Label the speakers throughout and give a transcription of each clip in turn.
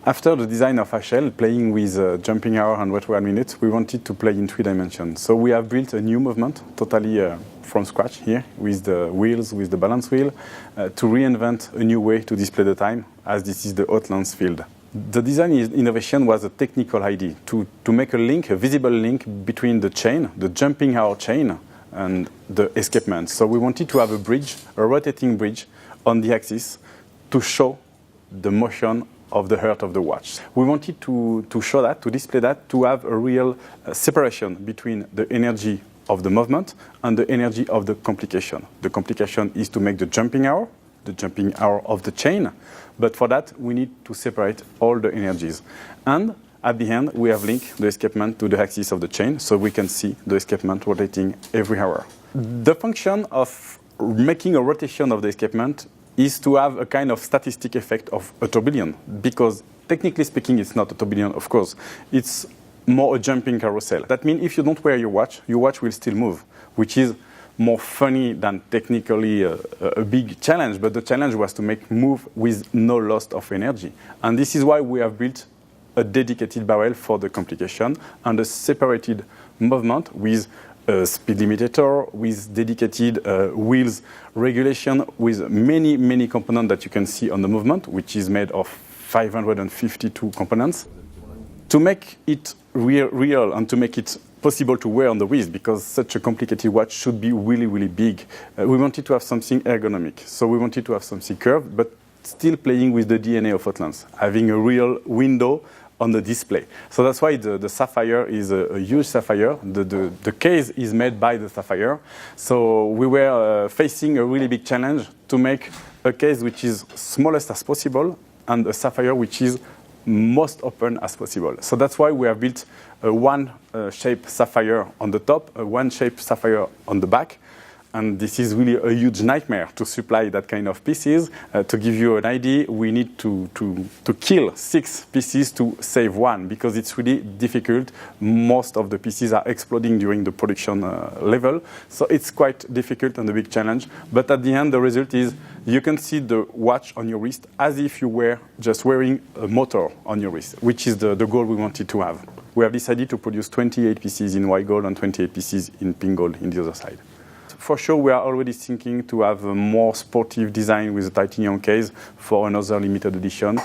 Speaker 1: After the design of HL, playing with jumping hour and retro minutes, we wanted to play in 3 dimensions. So we have built a new movement, totally from scratch here, with the wheels, with the balance wheel, to reinvent a new way to display the time, as this is the Hautlence field. The design innovation was a technical idea, to make a link, a visible link between the chain, the jumping hour chain, and the escapement. So we wanted to have a bridge, a rotating bridge, on the axis to show the motion of the heart of the watch. We wanted to show that, to display that, to have a real separation between the energy of the movement and the energy of the complication. The complication is to make the jumping hour of the chain, but for that we need to separate all the energies. And at the end we have linked the escapement to the axis of the chain, so we can see the escapement rotating every hour. The function of making a rotation of the escapement is to have a kind of statistic effect of a tourbillon, because technically speaking it's not a tourbillon, of course, it's more a jumping carousel. That means if you don't wear your watch will still move, which is more funny than technically a big challenge, but the challenge was to make move with no loss of energy. And this is why we have built a dedicated barrel for the complication and a separated movement with a speed limiter, with dedicated wheels regulation, with many components that you can see on the movement, which is made of 552 components. To make it real and to make it possible to wear on the wrist, because such a complicated watch should be really big, we wanted to have something ergonomic. So we wanted to have something curved, but still playing with the DNA of Hautlence, having a real window on the display. So that's why the sapphire is a huge sapphire. The case is made by the sapphire. So we were facing a really big challenge to make a case which is smallest as possible and a sapphire which is most open as possible. So that's why we have built a one-shape sapphire on the top, a one-shape sapphire on the back. And this is really a huge nightmare to supply that kind of pieces. To give you an idea, we need to kill 6 pieces to save 1, because it's really difficult. Most of the pieces are exploding during the production level. So it's quite difficult and a big challenge. But at the end, the result is you can see the watch on your wrist as if you were just wearing a motor on your wrist, which is the goal we wanted to have. We have decided to produce 28 pieces in white gold and 28 pieces in pink gold in the other side. For sure, we are already thinking to have a more sportive design with a titanium case for another limited edition,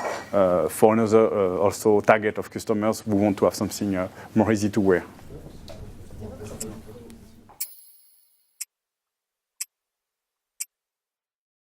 Speaker 1: for another also target of customers who want to have something more easy to wear.